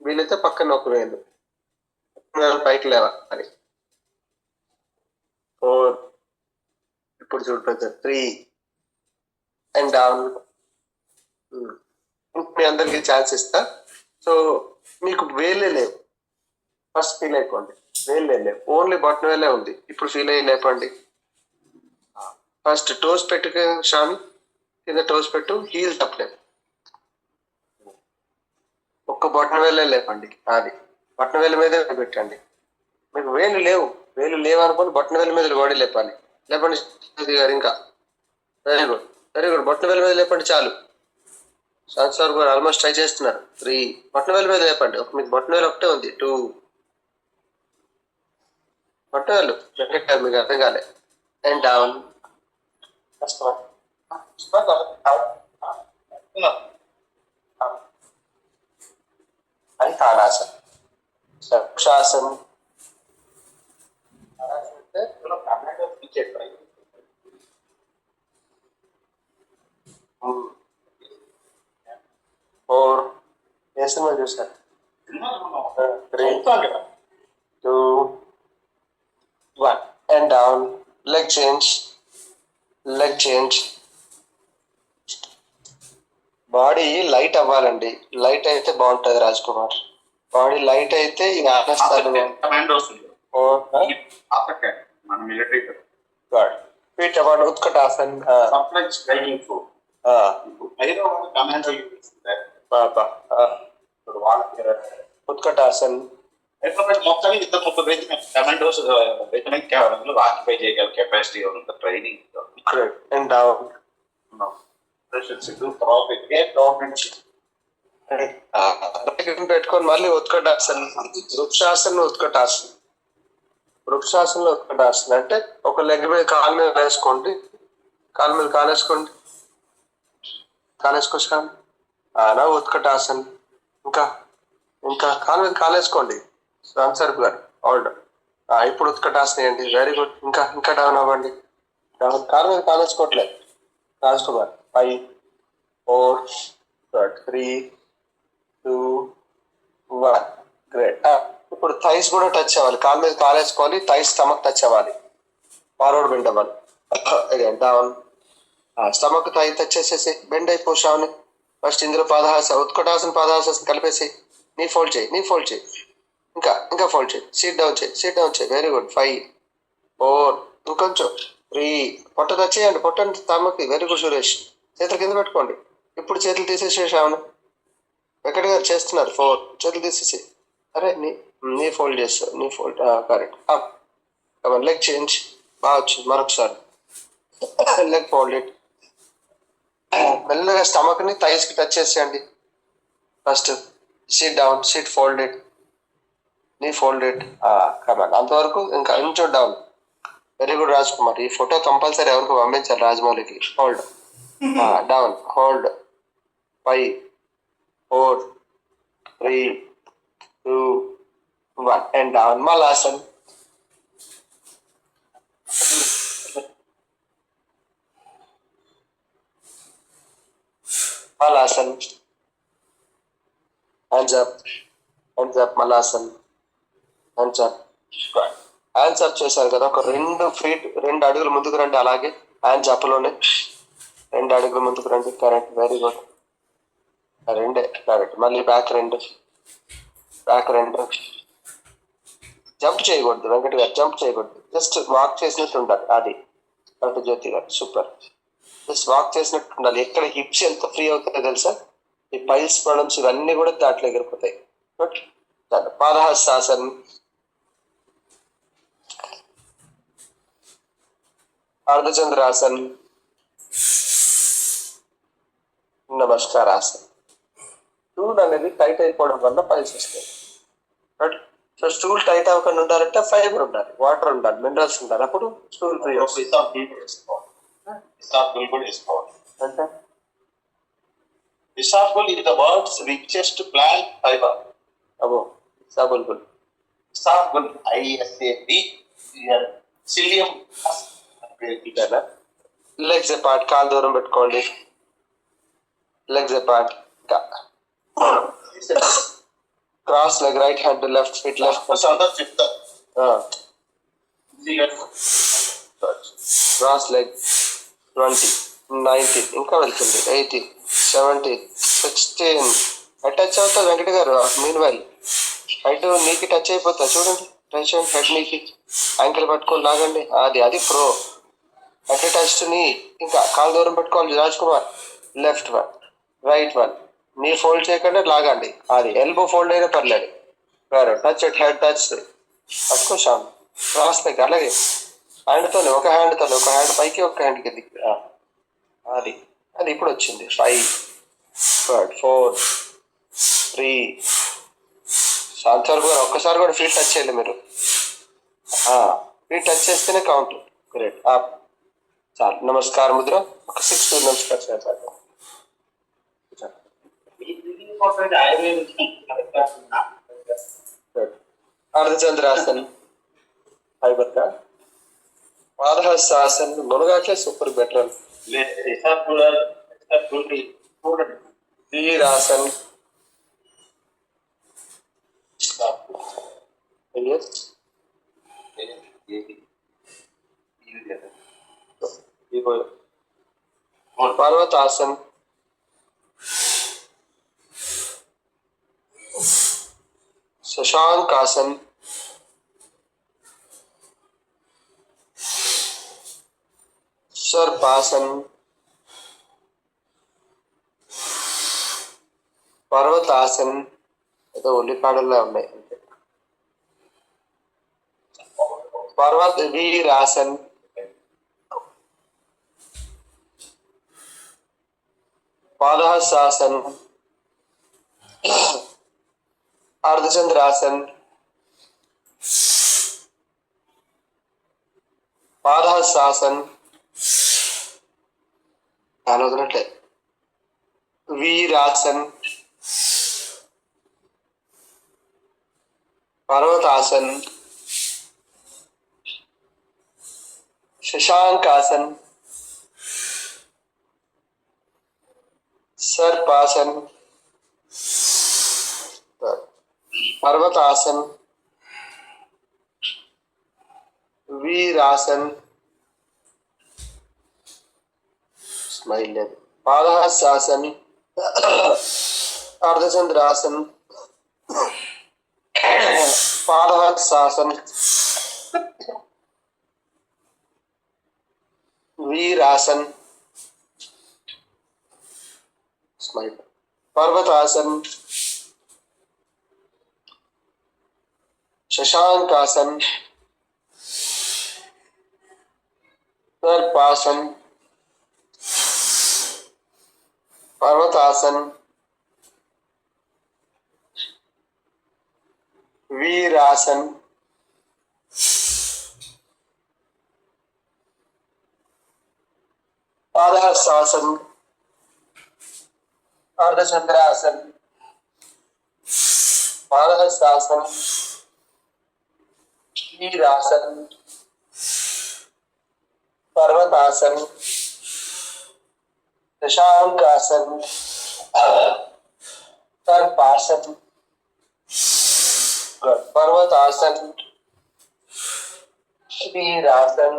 వీలైతే పక్కన ఒక వేలు పైకి లేవాలి 4 ఇప్పుడు చూడలేదు 3 అండ్ డౌన్ మీ అందరికి ఛాన్స్ ఇస్తా సో మీకు వేలే లేవు ఫస్ట్ ఫీల్ అయిపోండి వేలే లేవు ఓన్లీ బొట్ట వేలే ఉంది ఇప్పుడు ఫీల్ అయ్యి లేపండి ఫస్ట్ టోస్ పెట్టుకు షామి కింద టోస్ పెట్టు హీల్స్ అప్లేదు ఒక్క బొట్ట వేలే లేపండి అది బొట్ట వేల మీదే పెట్టండి మీకు వేలు లేవు అనుకోండి బొట్ట వేల మీద బాడీ లేపాలి లేపండి గారు ఇంకా వెరీ గుడ్ బొట్ట వేల మీద లేపండి చాలు సార్ గారు ఆల్మోస్ట్ ట్రై చేస్తున్నారు 3 బొట్ట వేల మీద లేపండి మీకు బొట్ట వేలు ఒకటే ఉంది 2 బొట్ట వేలు మీకు అర్థం కాలే అండ్ డౌన్ అని తాడాసన్ వృక్షాసన్ ఫోర్ ఏ సినిమా చూసారు 3 2 1 and down leg change body light అవ్వాలండి లైట్ అయితే బాగుంటది రాజ్ కుమార్ బాడీ లైట్ అయితే ఈ ఆనస్తాలు ఫీట్ అవ్వాలి ఉత్కటాసన్ ఉత్కటాసన్ మొత్తం ఇద్దరు 30 కమాండోస్ రెజిమెంట్ ఆక్యుపై చేయగల కెపాసిటీ ఉంది ట్రైనింగ్ అండ్ డౌన్ పెట్టుకొని మళ్ళీ ఉత్కటాసన్ వృక్షాసనంలో ఉత్కటాసన్ అంటే ఒక లెగ్ మీద కాలు మీద వేసుకోండి కాలు మీద కాలేసుకోండి కాలేసుకోండి నా ఉత్కటాసన్ ఇంకా కాలు మీద కాలేసుకోండి సార్ గారు ఆల్రెడీ ఇప్పుడు ఉత్కటాసన్ వేయండి వెరీ గుడ్ ఇంకా డౌన్ అవ్వండి డౌన్ కాలు మీద కాలేసుకోవట్లేదు రాజ్ కుమార్ 5 4 3 2 1 గ్రేట్ ఇప్పుడు థైస్ కూడా టచ్ అవ్వాలి కాలు మీద కాలేసుకోవాలి థైస్ స్టమక్ టచ్ అవ్వాలి ఫార్వర్డ్ బెండ్ అవ్వాలి again down stomach thigh touch చేసేసి బెండ్ అయిపోసావుని ఫస్ట్ ఇందులో ఉత్కటాసన పాదహాసం కలిపేసి నీ ఫోల్డ్ చేయి ఇంకా ఫోల్డ్ చేయి సీట్ డౌన్ చేయి వెరీ గుడ్ 5 4 ఇంకొంచెం 3 పొట్ట టచ్ చేయండి పొట్టండి స్టమక్ వెరీ గుడ్ సురేష్ చేతులు కింద పెట్టుకోండి ఇప్పుడు చేతులు తీసేసేసావును వెంకట గారు చేస్తున్నారు 4 చేతులు తీసేసి అరే నీ ఫోల్డ్ చేస్తావు knee fold correct up leg change బాగా వచ్చింది మరొకసారి లెగ్ ఫోల్డెడ్ మెల్లగా స్టమక్ ని థైస్ కి టచ్ చేసేయండి first sit down sit folded knee folded command అంతవరకు ఇంకా ఇంచో down very good Raj Kumar ఈ ఫోటో కంపల్సరీ ఎవరికి పంపించాలి రాజమౌళికి hold down hold 5 4 3 2 1 and down మలాసన్ హ్యాండ్స్ అప్ మలాసన్ హ్యాండ్స్ అప్ చేశారు కదా ఒక 2 అడుగులు ముందుకు రండి అలాగే హ్యాండ్స్ అప్ లోనే 2 అడుగులు ముందుకు రండి కరెక్ట్ వెరీ గుడ్ 2 కరెక్ట్ మళ్ళీ బ్యాక్ 2 జంప్ చేయకూడదు వెంకట గారు జంప్ చేయకూడదు జస్ట్ వాక్ చేసినట్టు ఉండాలి అది కరెక్ట్ జ్యోతి గారు సూపర్ జస్ట్ వాక్ చేసినట్టు ఉండాలి ఎక్కడ హిప్స్ ఎంత ఫ్రీ అవుతాయో తెలుసా ఈ పైల్స్ ప్రాబ్లమ్స్ ఇవన్నీ కూడా దాంట్లో ఎగిరిపోతాయి పాదహాసాసన్ अर्धचंद्रासन, నమస్కారాసన్. స్టూల్ అనేది టైట్ అయిపోవడం వల్ల పైల్స్ వస్తాయి. సో స్టూల్ టైట్ అవ్వకుండా ఉండాలంటే ఫైబర్ ఉండాలి, వాటర్ ఉండాలి, మినరల్స్ ఉండాలి, అప్పుడు స్టూల్ ఫ్రీ వస్తుంది. ఇసాఫుల్ కూడా వేసుకోవాలి. అంటే ఇసాఫుల్ is the world's richest plant fiber. అబో సబుల్బుల్. ఇసాఫుల్ ISABL సిలియం. లెగ్స్ అపార్ట్, కాలు దూరం పెట్టుకోండి. Legs apart, cross leg, right hand to left feet left. అందరూ చెప్తారు క్రాస్ లెగ్ 20, 19, ఇంకా వెళ్తుంది 18, 17, 16. టచ్ అవుతుంది వెంకట గారు. మీన్ వైల్ హెడ్ నీకి టచ్ అయిపోతా చూడండి. టచ్ హెడ్ నీకి, యాంకిల్ పట్టుకొని లాగండి. అది ప్రో. హెడ్ టచ్ టు నీ. ఇంకా కాలు దూరం పెట్టుకోవాలి. Raj Kumar left one, right one. నీ ఫోల్డ్ చేయకుండా లాగండి. అది ఎల్బో ఫోల్డ్ అయినా పర్లేదు. వేరే టచ్ హెడ్ టచ్ పట్టుకో శ్యామ్. క్రాస్ లెగ్ అలాగే హ్యాండ్తోనే, ఒక హ్యాండ్ పైకి, ఒక హ్యాండ్ కిందికి. అది ఇప్పుడు వచ్చింది. 5, 4, 3. శాంతవరకు గారు ఒక్కసారి కూడా ఫీట్ టచ్ చేయాలి మీరు. ఫీట్ టచ్ చేస్తేనే కౌంట్. గ్రేట్. చాలు. నమస్కారం ముద్ర. ఒక 6 నమస్కారం చేయాలి. अर्धचंद्रासन, फाइबर का पादहस्तासन, मुनगाके सुपर बेटर. वीरासन, पर्वतासन, शशांकासन, सर्पासन, पर्वतासन. ఏదో ఒలికాడల్లో ఉన్నాయి. पर्वत वीरासन, पादहस्तासन, अर्धचंद्रासन, पादहस्तासन, వదినట్లే. वीरासन, पर्वतासन, शशांकासन, सर्पासन, पर्वतासन, वीरासन, स्माइल, पादहस्तासन, अर्धचंद्रासन, पादहस्तासन, वीरासन, स्माइल, पर्वतासन, शशांकासन, सर्पासन, पर्वतासन, वीरासन, पादहस्तासन, अर्धचंद्रासन, पादहस्तासन, वीरासन, पर्वतासन, शशांकासन, सर्पासन, पर्वतासन, वीरासन,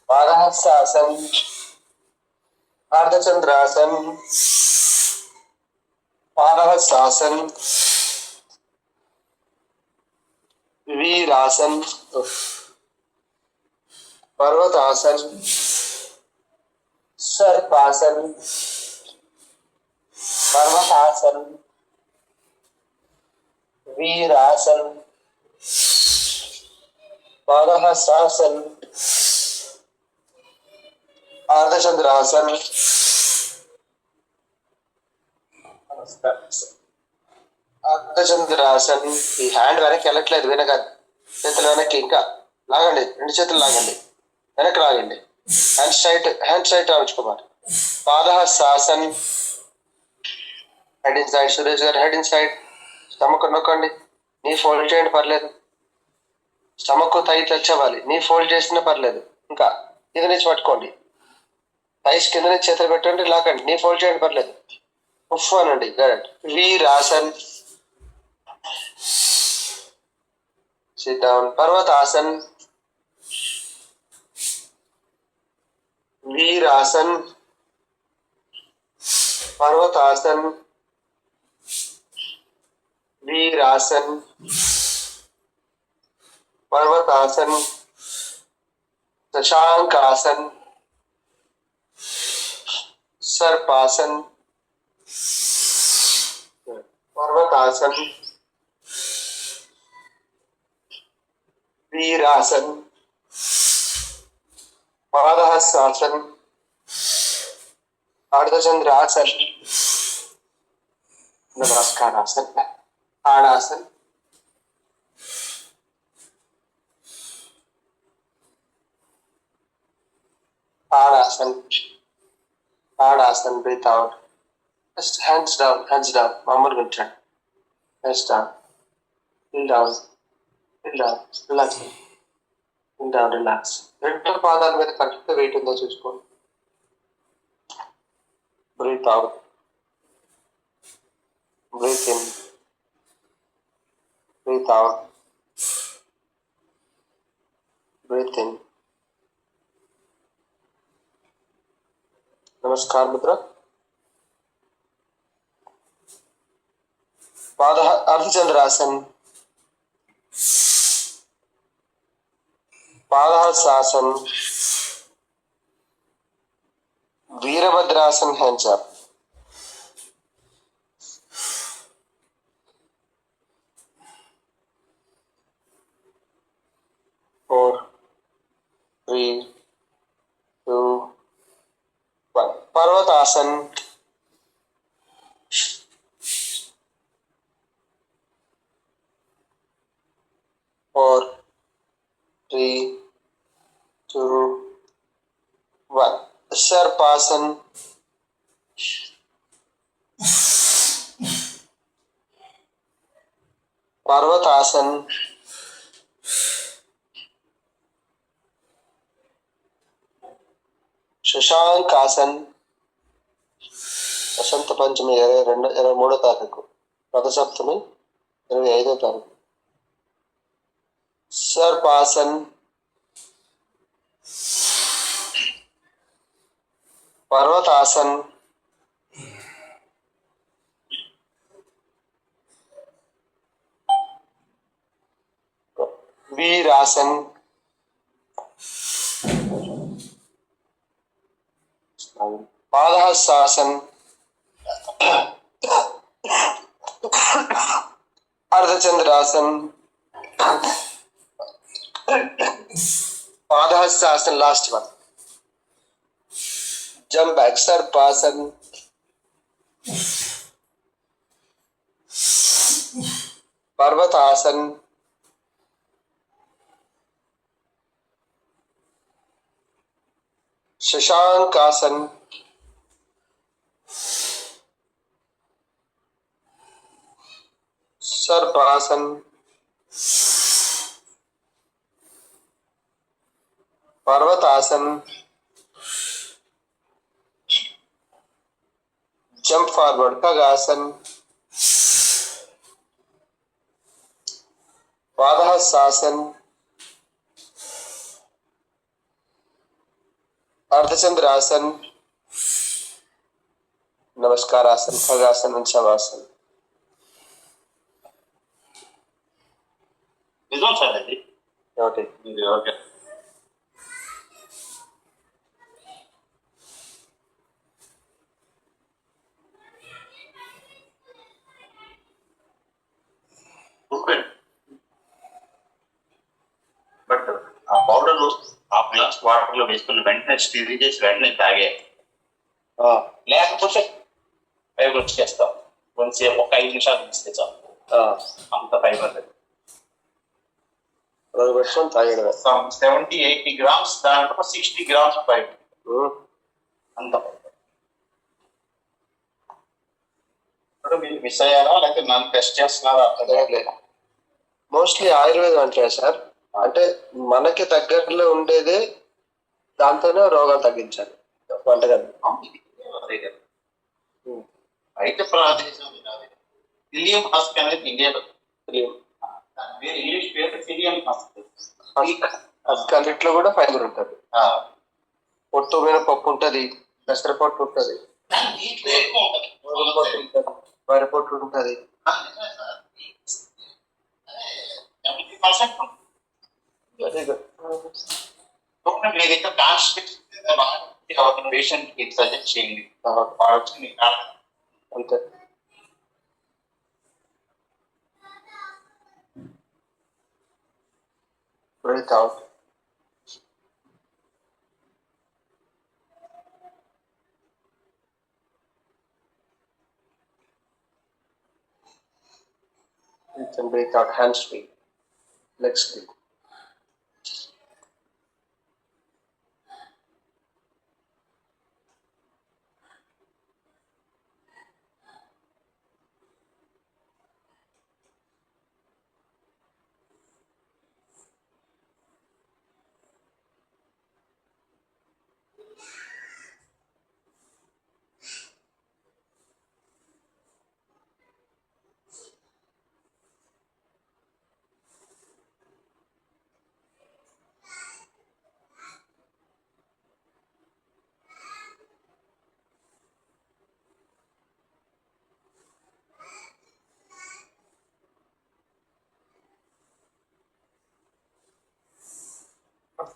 पादहस्तासन, अर्धचंद्रासन, पादहस्तासन, वीरासन, पर्वतासन, सर्पासन, पर्वतासन, वीरासन, पादहस्तासन, అర్ధచంద్రాసన్. అర్ధచంద్రాసన్. ఈ హ్యాండ్ వెనక్కి వెళ్ళట్లేదు, వెనక చేతులు వెనక్కి, ఇంకా లాగండి, రెండు చేతులు లాగండి, వెనక్కి లాగండి. హ్యాండ్ స్ట్రైట్ రావచ్చు Kumar. Padahastasan. Head in side, Suresh గారు హెడ్ ఇన్ సైడ్. స్టమక్ నొక్కండి, నీ ఫోల్డ్ చేయండి పర్లేదు. స్టమక్ తై టచ్ అవ్వాలి, నీ ఫోల్డ్ చేసినా పర్లేదు. ఇంకా కింద నుంచి పట్టుకోండి, థైస్ కింద నుంచి చేతులు పెట్టండి, లాగండి, నీ ఫోల్డ్ చేయండి పర్లేదు. ఉఫ్ అనండి. గుడ్. వీరాసన్. Sit down. పర్వతాసన్. వీరాసన్. పర్వతాసన్. వీరాసన్. పర్వతాసన్. శశాంకాసన్. सर्पासन. पर्वतासन. वीरासन. पादहस्तासन. अर्धचंद्रासन. नमस्कारासन. ताड़ासन. ताड़ासन. ताड़ासन. Breathe out. Just hands down, hands down. మామూలుగా ఉంచండి. Hands down. Feel down. Feel down. Relax. Feel down. Relax. రెండు పాదాల మీద కరెక్ట్ వెయిట్ ఉందో చూసుకోండి. Breathe out. Breathe in. Breathe out. Breathe in. नमस्कार मित्र. Ardha Chandrasana. Padahastasana. Virabhadrasana. hands up. Four, three, two, one. पर्वतासन. Four, three, two, one. सर्पासन. पर्वतासन. శశాంకాసన్. వసంత పంచమి 23వ తారీఖు, రథసప్తమి 25వ తారీఖు. సర్పాసన్. పర్వతాసన్. వీరాసన్. पादहस्तासन. अर्धचंद्रासन. पादहस्तासन. Last one. Jump back. सर्पासन. पर्वतासन. शशांकासन. सर्पासन. पर्वतासन. Jump forward. खगासन. पादहस्तासन. अर्धचंद्रासन. नमस्कारासन. खगासन and शवासन. నిజం సార్ అది. ఓకే. ఓకే. బట్ ఆ పౌడర్ హాఫ్ గ్లాస్ వాటర్ లో వేసుకుని వెంటనే స్టీల్ చేసి వెంటనే తాగే, ఆ, లేకపోతే ఫైబర్ వచ్చేస్తాం కొంచెం ఒక 5 నిమిషాలు తీస్తే చాలు, ఆ. అంత ఫైబర్. 20 పెట్టుకొని తాగేయడమే. 70-80 గ్రామ్స్, దాంట్లో 60 గ్రామ్స్ ఫైబర్, ఉమ్. అంత ఫైబర్. ఇప్పుడు మీరు మిస్ అయ్యారా లేకపోతే నన్ను టెస్ట్ చేస్తున్నారా అర్థం కాదు. మోస్ట్లీ ఆయుర్వేదం అంటే సార్, అంటే మనకి దగ్గరలో ఉండేది, దాంతోనే రోగాలు తగ్గించాలి వంటగది. అదే కదా. అయితే ప్రాదేశం ఫిలియం హస్క్ అనేది ఇండియాలో వేరే ఇంగ్లీష్ పేరు ఫిలియం హస్క్. అన్నిట్లో కూడా ఫైబర్ ఉంటుంది. పొట్టు మీద పప్పు ఉంటుంది, పెసరపట్టు ఉంటుంది, దీంట్లో ఎక్కువ ఉంటుంది. గోధుమ పొట్టు ఉంటుంది, వరి పొట్టు ఉంటుంది. Very good. మీ దగ్గర కాన్స్టిట్యూషన్ పేషెంట్ కి సజెస్ట్ చేయండి, వాడచ్చు అంతే. Breathe out. Breathe in, breathe out. Hands free, legs free.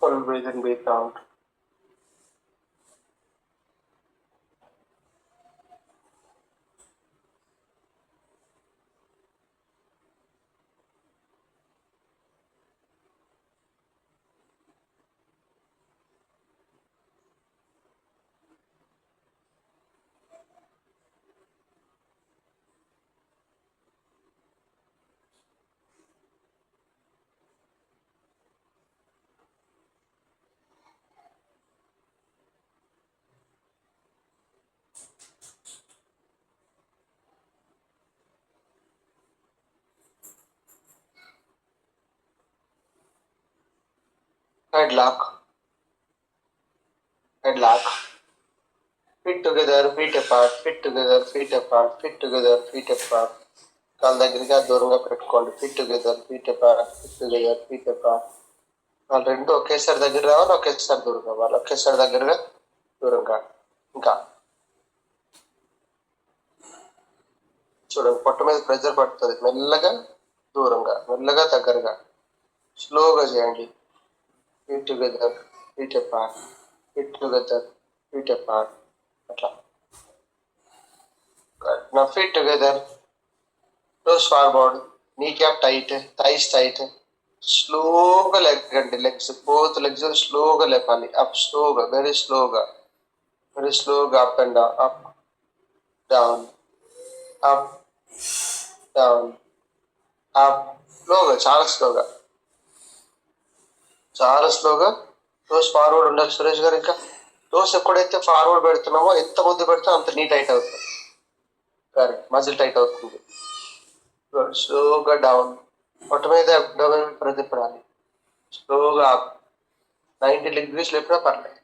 Full breathe in, breathe out. Headlock. Headlock. Feet together, feet apart, feet together, feet apart, feet together, feet apart. కాళ్ళ దగ్గరగా దూరంగా పెట్టుకోండి. Feet together, feet apart, feet together, feet apart. వాళ్ళు రెండు ఒకేసారి దగ్గర రావాలి, ఒకేసారి దూరం రావాలి, ఒకేసారి దగ్గరగా దూరంగా. ఇంకా చూడండి, పొట్ట మీద ప్రెజర్ పడుతుంది. మెల్లగా దూరంగా, మెల్లగా దగ్గరగా, స్లోగా చేయండి. Feet together, feet apart, feet together, feet apart. అట్లా. నా ఫీట్ టుగెదర్, టోస్ ఫార్వర్డ్, నీ క్యాప్ టైట్, థైస్ టైట్. స్లోగా లెగ్గండి, లెగ్స్, బోత్ లెగ్స్ స్లోగా లేపాలి. అప్, స్లోగా, వెరీ స్లోగా, వెరీ స్లోగా. Up and down, up down, up down, up. స్లోగా, చాలా స్లోగా, చాలా స్లోగా. టోస్ ఫార్వర్డ్ ఉండాలి సురేష్ గారు. ఇంకా టోస్ ఎప్పుడైతే ఫార్వర్డ్ పెడుతున్నామో, ఎంత ముందు పెడితే అంత నీ టైట్ అవుతుంది. కరెక్ట్, మజిల్ టైట్ అవుతుంది. స్లోగా డౌన్, పొట్ట మీద అబ్డోమెన్ ప్రతిపడాలి. స్లోగా అప్, 90 degrees లేపినా పర్లేదు.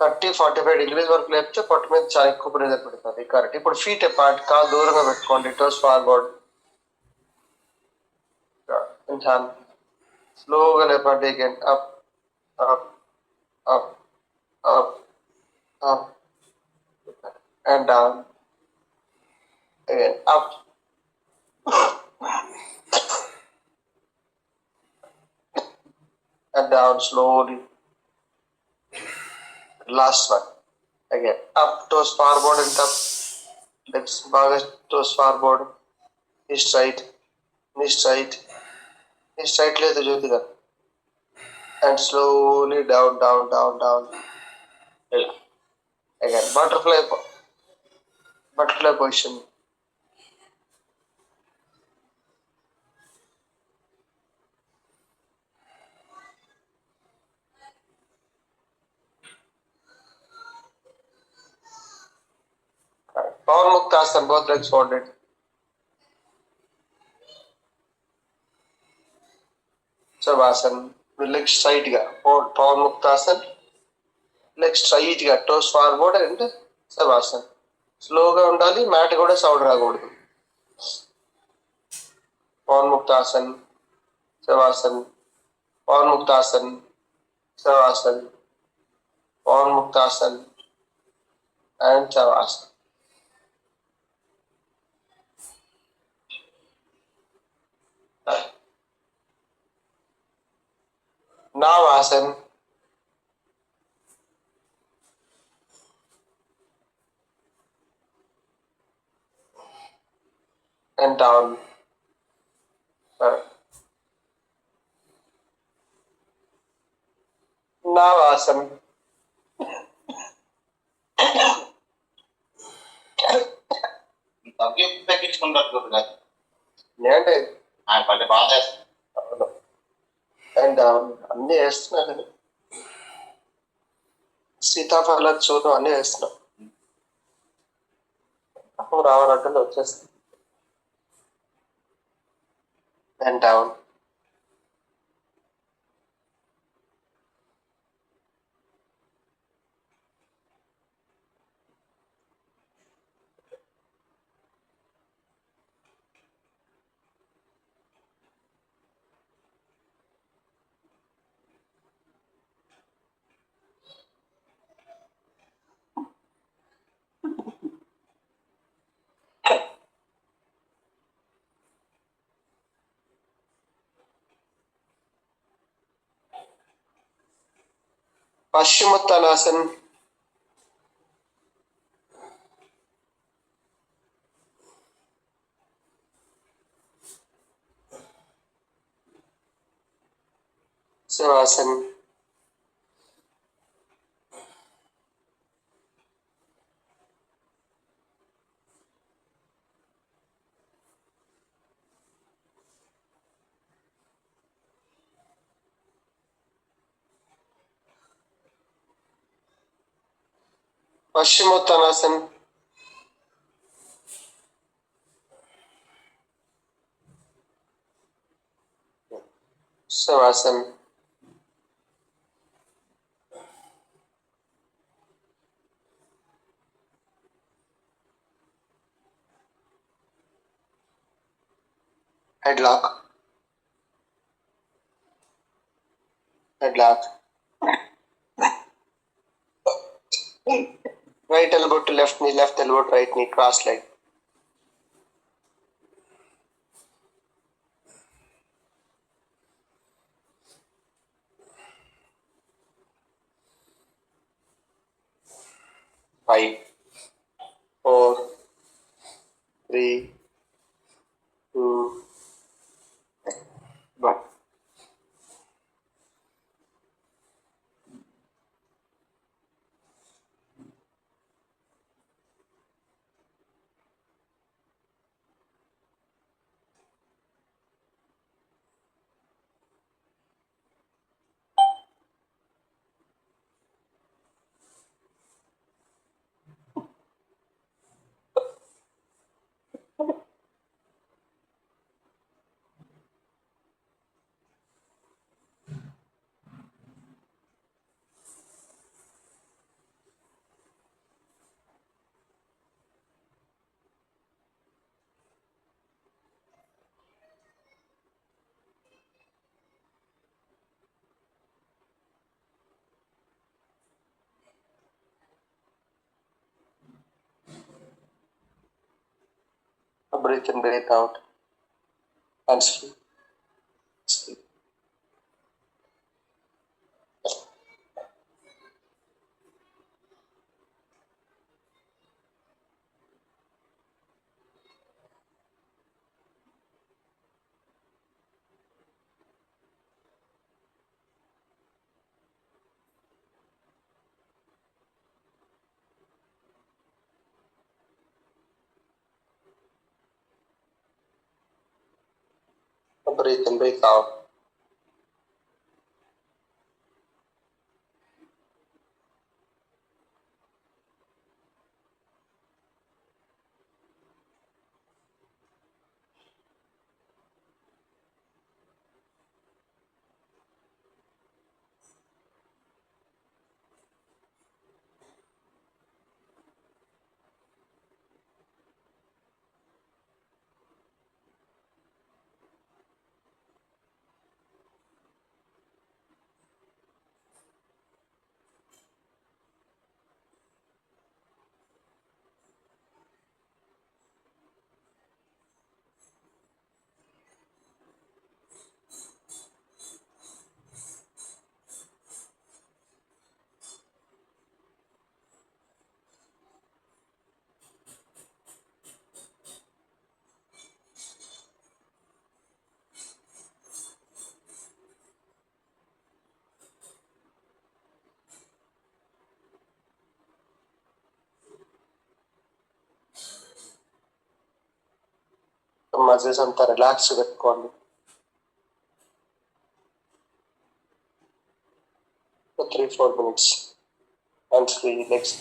థర్టీ 45 degrees వరకు లేపితే పొట్ట మీద చాలా ఎక్కువ ప్రెజర్ పెడుతుంది. కరెక్ట్. ఇప్పుడు ఫీట్ అపార్ట్, కాలు దూరంగా పెట్టుకోండి. టోస్ ఫార్వర్డ్, స్లోగా లేపండి. Again up, up, up, up, up and down. Again, up, and down slowly. Last one. Again, up, toes forward and up. Legs baga, toes forward. Knee straight, knee straight, Straight లేదు జ్యోతిగా. And slowly down, down, down, down. Again, butterfly position. Pawan Muktasan, both legs folded. Savasana, with legs straight ga. Hold Pawan Muktasan, legs straight ga, toes forward and Savasana. స్లోగా ఉండాలి, mat కూడా sound రాకూడదు. పవన్ ముక్తాసన్, శవాసన్, పవన్ ముక్తాసన్, శవాసన్, పవన్ ముక్తాసన్ అండ్ శవాసన్. నావాసన్, and down. Navasana. తగ్గించుకుంటారు గురుగారు. ఏంటి మళ్ళీ బాధ వేస్తారు. అండ్ అన్ని వేస్తున్నారు. సీతాఫల చూడు అన్ని వేస్తున్నాం. రావాలంటే వచ్చేస్తుంది. And down. Paschimottanasana. Savasana. Paschimottanasana. Savasana. Headlock. Headlock. Right elbow to left knee, left elbow to right knee, cross leg. Five, 4, 3, 2, 1. Breathe in, breathe out. And sleep. Sleep. Breathe in, breathe out. Muscles అంతా relax పెట్టుకోండి. 3-4 minutes and free legs.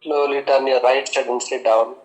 Slowly turn your right side and sit down.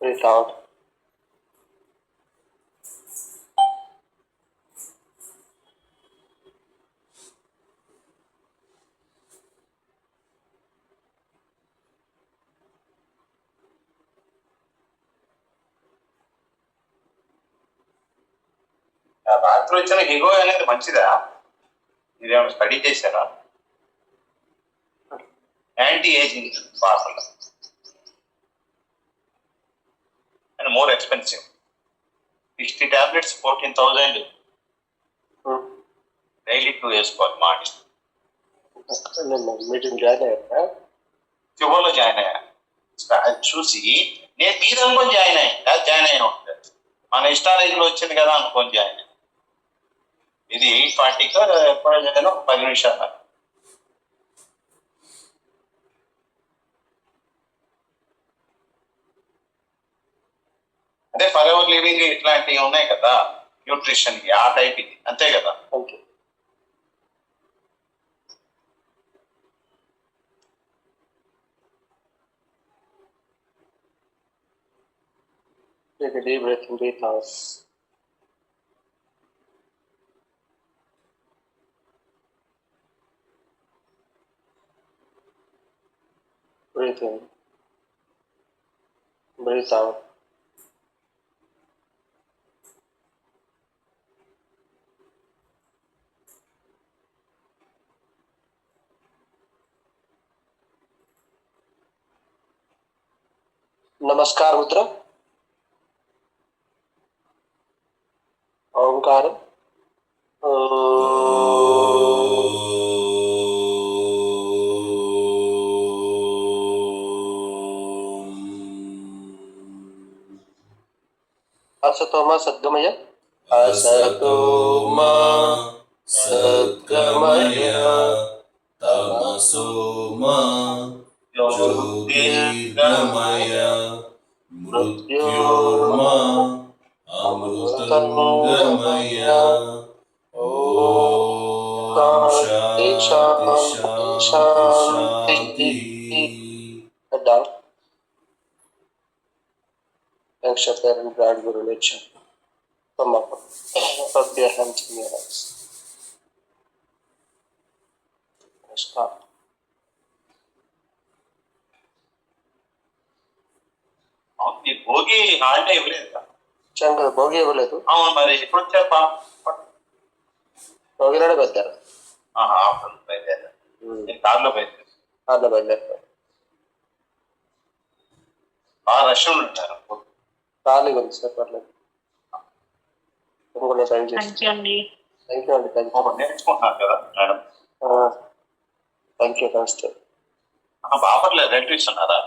Breathe out. రాత్రి వచ్చిన హిగో అనేది మంచిదా? మీరేమైనా study చేశారా? Anti ageing formula and more expensive. 60 tablets 14,000 daily 2 వేసుకోవాలి morning. Meeting join అయ్యారా? చివరిలో జాయిన్ అయ్యా. అది చూసి నేను మీరు అనుకొని జాయిన్ అయ్యా ఉంటుంది. మన ఇష్టాలజీలో వచ్చింది కదా అనుకొని జాయిన్ అయ్యా. ఇది 8:40 ఎప్పుడో జాయిన్ 10 నిమిషాలు. అదే ఫర్ ఎవర్ లివింగ్ ఇట్లాంటివి ఉన్నాయి కదా న్యూట్రిషన్ కి, ఆ టైప్ ఇది అంతే కదా. Okay. Take a deep breath and breathe out. Breathe in. Breathe out. नमस्कार मुद्रा. ओंकारम. असतोमा सद्गमय. असतोमा सद्गमय तमसोमा ज्योतिर्गमय मृत्योर्मा अमृतंगमय. ओम शांति शांति. Down. Thanks, your parent, God, Guru, nature. Come up. Put your hands in your eyes. Stop. మీరు భోగి హాలిడే ఇవ్వలేదు కదా? చంద్ర భోగి ఇవ్వలేదు. అవును, మరి ఎప్పుడు వచ్చారు? భోగి నాడే పెట్టారు. బయలుదేరారు. నేను కార్లో బయలుదేరారు. కార్లో బయలుదేరారు. బాగా రష్ ఉంటారు. ఖాళీగా ఉంది సార్, పర్లేదు. ఇంకొక టైం చేసి. థ్యాంక్ యూ అండి. థ్యాంక్ యూ అండి. Thank you. నేర్చుకుంటున్నారు కదా మేడం. Thank you. నమస్తే. బాపర్లేదు రిలేటివ్స్ ఉన్నారా?